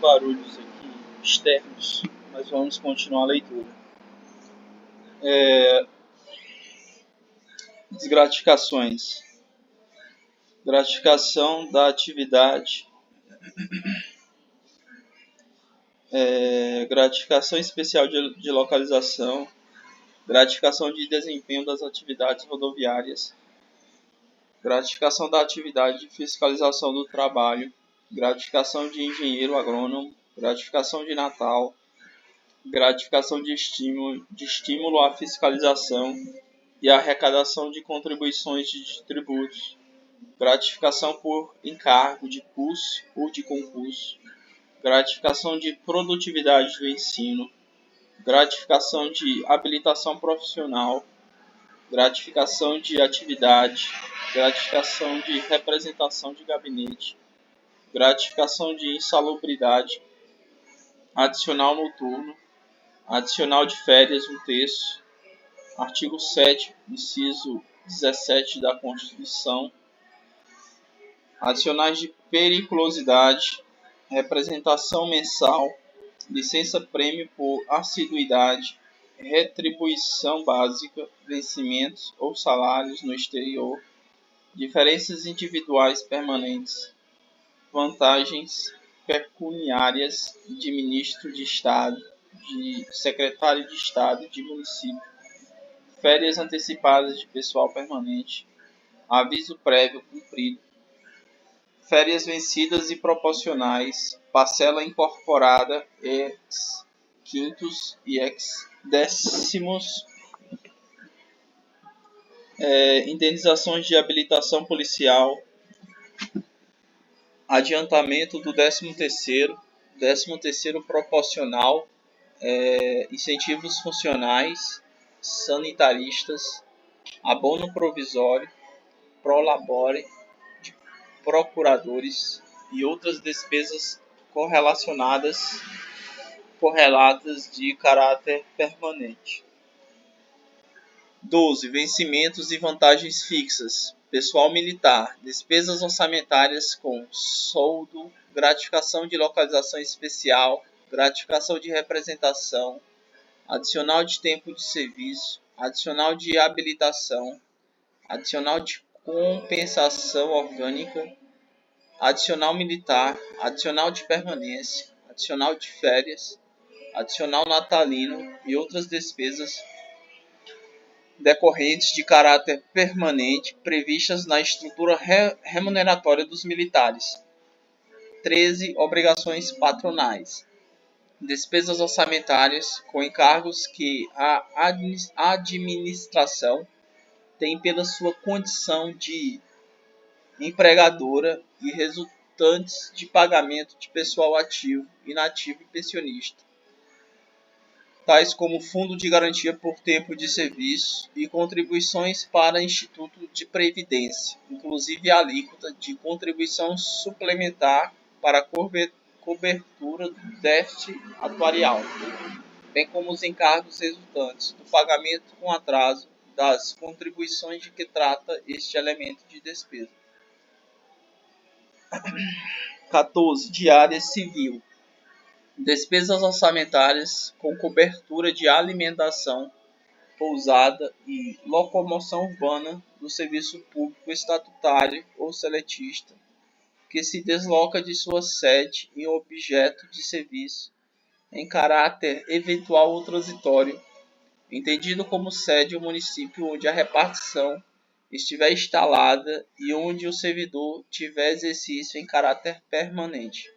barulhos aqui externos, mas vamos continuar a leitura. Desgratificações. Gratificação da atividade. Gratificação especial de localização. Gratificação de desempenho das atividades rodoviárias. Gratificação da atividade de fiscalização do trabalho. Gratificação de engenheiro agrônomo. Gratificação de Natal. Gratificação de estímulo à fiscalização e arrecadação de contribuições de tributos. Gratificação por encargo de curso ou de concurso. Gratificação de produtividade do ensino. Gratificação de habilitação profissional. Gratificação de atividade. Gratificação de representação de gabinete. Gratificação de insalubridade. Adicional noturno. Adicional de férias, 1/3. Artigo 7º, inciso 17 da Constituição. Adicionais de periculosidade. Representação mensal. Licença-prêmio por assiduidade. Retribuição básica. Vencimentos ou salários no exterior. Diferenças individuais permanentes. Vantagens pecuniárias de ministro de Estado, de secretário de Estado, de município. Férias antecipadas de pessoal permanente. Aviso prévio cumprido. Férias vencidas e proporcionais. Parcela incorporada ex quintos e ex décimos. Indenizações de habilitação policial. Adiantamento do 13º. 13º proporcional. Incentivos funcionais. Sanitaristas. Abono provisório. Prolabore de procuradores e outras despesas correlatas de caráter permanente. 12. Vencimentos e vantagens fixas. Pessoal militar. Despesas orçamentárias com soldo, gratificação de localização especial, gratificação de representação, adicional de tempo de serviço, adicional de habilitação, adicional de compensação orgânica, adicional militar, adicional de permanência, adicional de férias, adicional natalino e outras despesas decorrentes de caráter permanente previstas na estrutura remuneratória dos militares. 13. Obrigações patronais. Despesas orçamentárias com encargos que a administração tem pela sua condição de empregadora e resultantes de pagamento de pessoal ativo, inativo e pensionista, tais como fundo de garantia por tempo de serviço e contribuições para Instituto de Previdência, inclusive a alíquota de contribuição suplementar para cobertura do déficit atuarial, bem como os encargos resultantes do pagamento com atraso das contribuições de que trata este elemento de despesa. 14. Diária civil. Despesas orçamentárias com cobertura de alimentação, pousada e locomoção urbana do serviço público estatutário ou seletista, que se desloca de sua sede em objeto de serviço em caráter eventual ou transitório, entendido como sede o município onde a repartição estiver instalada e onde o servidor tiver exercício em caráter permanente.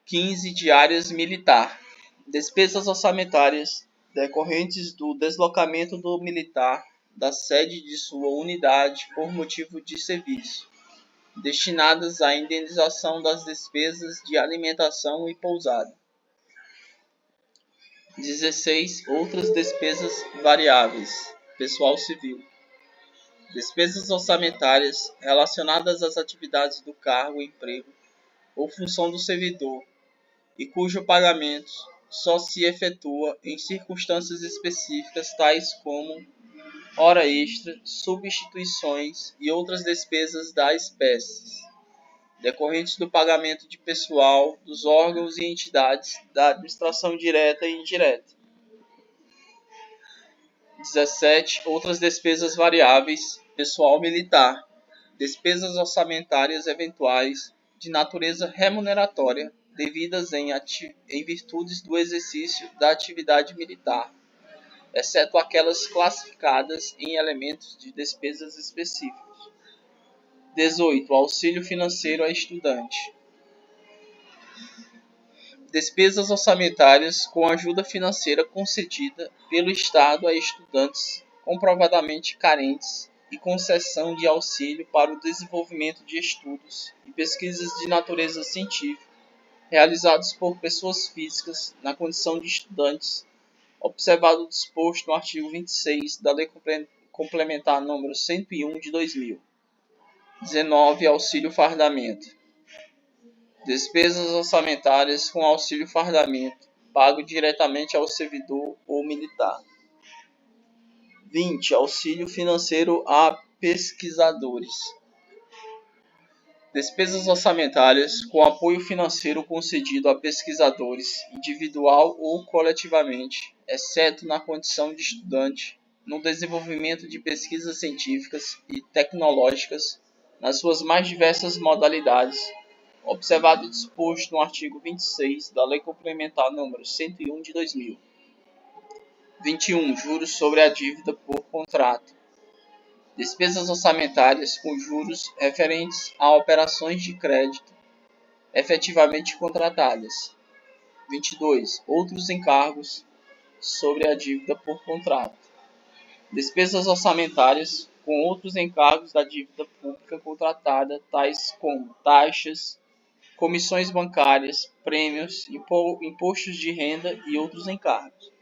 15. Diárias militar. Despesas orçamentárias decorrentes do deslocamento do militar da sede de sua unidade por motivo de serviço, destinadas à indenização das despesas de alimentação e pousada. 16. Outras despesas variáveis. Pessoal civil. Despesas orçamentárias relacionadas às atividades do cargo, emprego ou função do servidor e cujo pagamento só se efetua em circunstâncias específicas, tais como hora extra, substituições e outras despesas da espécie. decorrentes do pagamento de pessoal dos órgãos e entidades da administração direta e indireta. 17. Outras despesas variáveis, pessoal militar, despesas orçamentárias eventuais de natureza remuneratória devidas em virtudes do exercício da atividade militar, exceto aquelas classificadas em elementos de despesas específicos. 18. Auxílio financeiro a estudante. Despesas orçamentárias com ajuda financeira concedida pelo Estado a estudantes comprovadamente carentes e concessão de auxílio para o desenvolvimento de estudos e pesquisas de natureza científica realizados por pessoas físicas na condição de estudantes, observado o disposto no artigo 26 da Lei Complementar número 101 de 2000. 19. Auxílio fardamento. Despesas orçamentárias com auxílio fardamento, pago diretamente ao servidor ou militar. 20. Auxílio financeiro a pesquisadores. Despesas orçamentárias com apoio financeiro concedido a pesquisadores, individual ou coletivamente, exceto na condição de estudante, no desenvolvimento de pesquisas científicas e tecnológicas nas suas mais diversas modalidades, observado o disposto no artigo 26 da Lei Complementar número 101 de 2000. 21. Juros sobre a dívida por contrato. Despesas orçamentárias com juros referentes a operações de crédito efetivamente contratadas. 22. Outros encargos sobre a dívida por contrato. Despesas orçamentárias com outros encargos da dívida pública contratada, tais como taxas, comissões bancárias, prêmios, impostos de renda e outros encargos.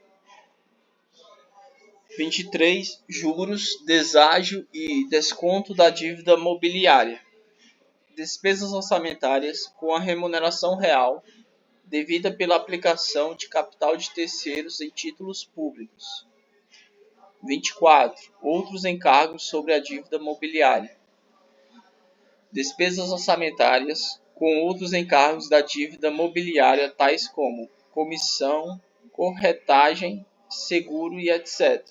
23. Juros, deságio e desconto da dívida mobiliária. Despesas orçamentárias com a remuneração real devida pela aplicação de capital de terceiros em títulos públicos. 24. Outros encargos sobre a dívida mobiliária. Despesas orçamentárias com outros encargos da dívida mobiliária, tais como comissão, corretagem, seguro e etc.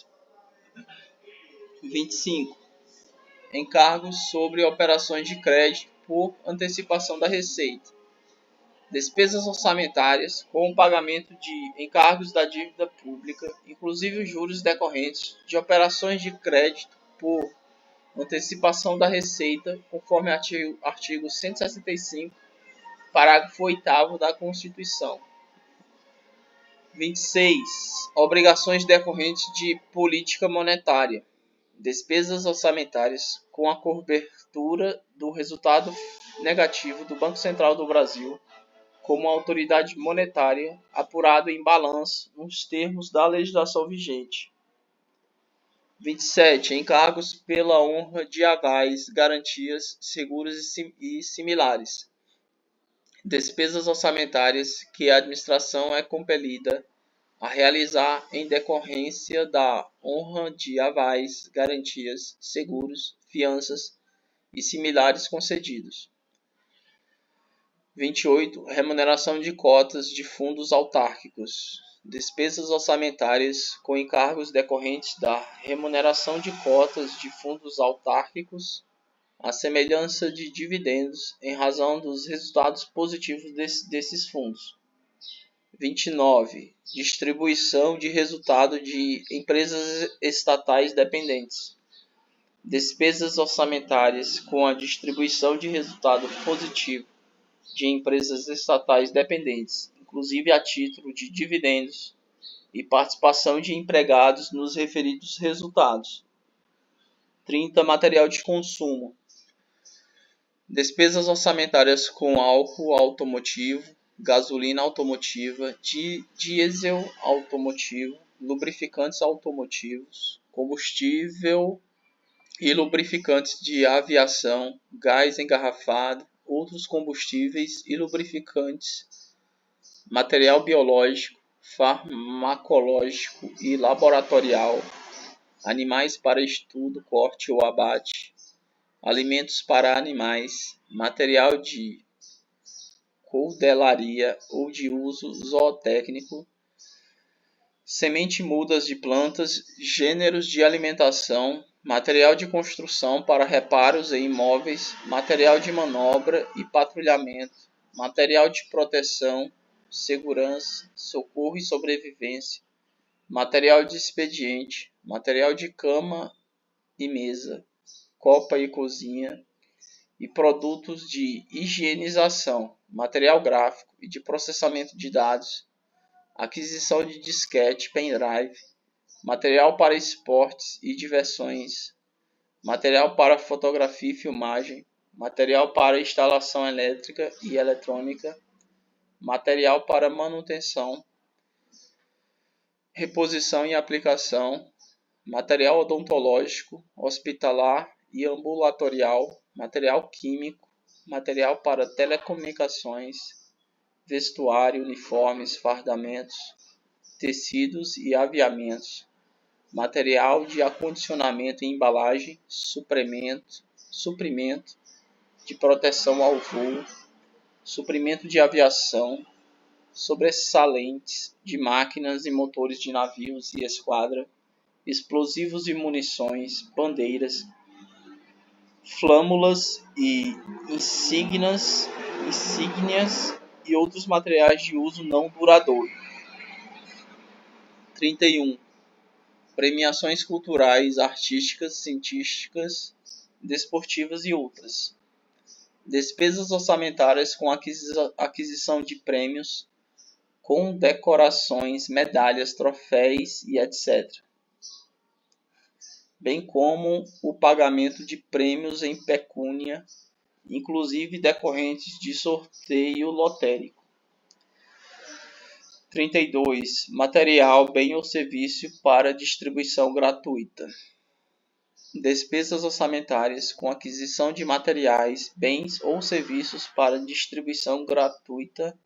25. Encargos sobre operações de crédito por antecipação da receita. Despesas orçamentárias com o pagamento de encargos da dívida pública, inclusive os juros decorrentes de operações de crédito por antecipação da receita, conforme artigo 165, parágrafo 8º da Constituição. 26. Obrigações decorrentes de política monetária. Despesas orçamentárias com a cobertura do resultado negativo do Banco Central do Brasil como autoridade monetária, apurado em balanço nos termos da legislação vigente. 27. Encargos pela honra de avais, garantias, seguros e similares. Despesas orçamentárias que a administração é compelida a realizar em decorrência da honra de avais, garantias, seguros, fianças e similares concedidos. 28. Remuneração de cotas de fundos autárquicos. Despesas orçamentárias com encargos decorrentes da remuneração de cotas de fundos autárquicos, à semelhança de dividendos, em razão dos resultados positivos desses fundos. 29. Distribuição de resultado de empresas estatais dependentes. Despesas orçamentárias com a distribuição de resultado positivo de empresas estatais dependentes, inclusive a título de dividendos e participação de empregados nos referidos resultados. 30. Material de consumo. Despesas orçamentárias com álcool automotivo, gasolina automotiva, diesel automotivo, lubrificantes automotivos, combustível e lubrificantes de aviação, gás engarrafado, outros combustíveis e lubrificantes, material biológico, farmacológico e laboratorial, animais para estudo, corte ou abate, alimentos para animais, material de coudelaria ou de uso zootécnico, semente mudas de plantas, gêneros de alimentação, material de construção para reparos em imóveis, material de manobra e patrulhamento, material de proteção, segurança, socorro e sobrevivência, material de expediente, material de cama e mesa, copa e cozinha, e produtos de higienização, material gráfico e de processamento de dados, aquisição de disquete, pendrive, material para esportes e diversões, material para fotografia e filmagem, material para instalação elétrica e eletrônica, material para manutenção, reposição e aplicação, material odontológico, hospitalar e ambulatorial, material químico, material para telecomunicações, vestuário, uniformes, fardamentos, tecidos e aviamentos, material de acondicionamento e embalagem, suprimento de proteção ao voo, suprimento de aviação, sobressalentes de máquinas e motores de navios e esquadra, explosivos e munições, bandeiras, flâmulas e insígnias e outros materiais de uso não duradouro. 31. Premiações culturais, artísticas, científicas, desportivas e outras. Despesas orçamentárias com aquisição de prêmios, condecorações, medalhas, troféus e etc. Bem como o pagamento de prêmios em pecúnia, inclusive decorrentes de sorteio lotérico. 32. Material, bem ou serviço para distribuição gratuita. Despesas orçamentárias com aquisição de materiais, bens ou serviços para distribuição gratuita,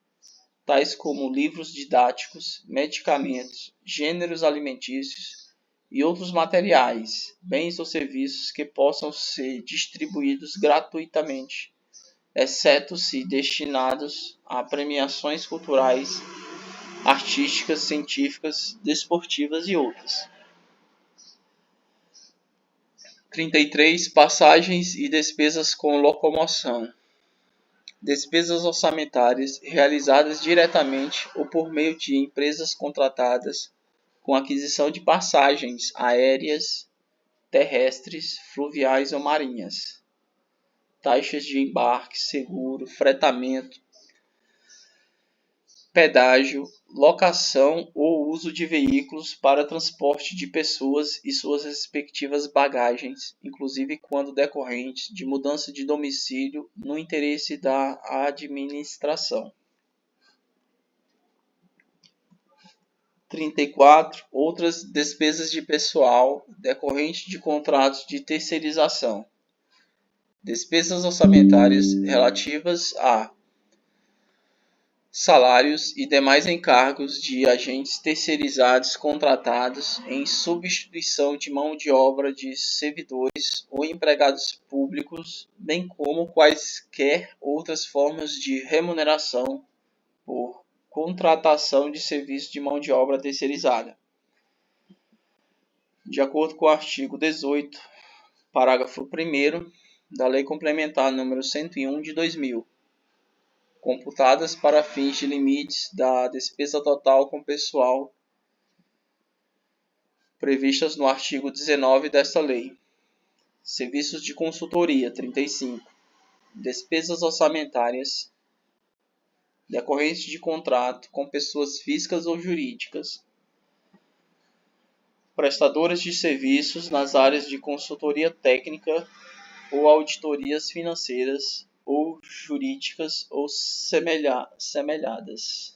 tais como livros didáticos, medicamentos, gêneros alimentícios e outros materiais, bens ou serviços que possam ser distribuídos gratuitamente, exceto se destinados a premiações culturais, artísticas, científicas, desportivas e outras. 33. Passagens e despesas com locomoção. Despesas orçamentárias realizadas diretamente ou por meio de empresas contratadas com aquisição de passagens aéreas, terrestres, fluviais ou marinhas, taxas de embarque, seguro, fretamento, pedágio, locação ou uso de veículos para transporte de pessoas e suas respectivas bagagens, inclusive quando decorrentes de mudança de domicílio no interesse da administração. 34. Outras despesas de pessoal decorrentes de contratos de terceirização. Despesas orçamentárias relativas a salários e demais encargos de agentes terceirizados contratados em substituição de mão de obra de servidores ou empregados públicos, bem como quaisquer outras formas de remuneração por contratação de serviço de mão de obra terceirizada. De acordo com o artigo 18, parágrafo 1º da Lei Complementar nº 101 de 2000, computadas para fins de limites da despesa total com pessoal previstas no artigo 19 desta lei. Serviços de consultoria. 35. Despesas orçamentárias decorrentes de contrato com pessoas físicas ou jurídicas prestadoras de serviços nas áreas de consultoria técnica ou auditorias financeiras ou jurídicas ou semelhadas.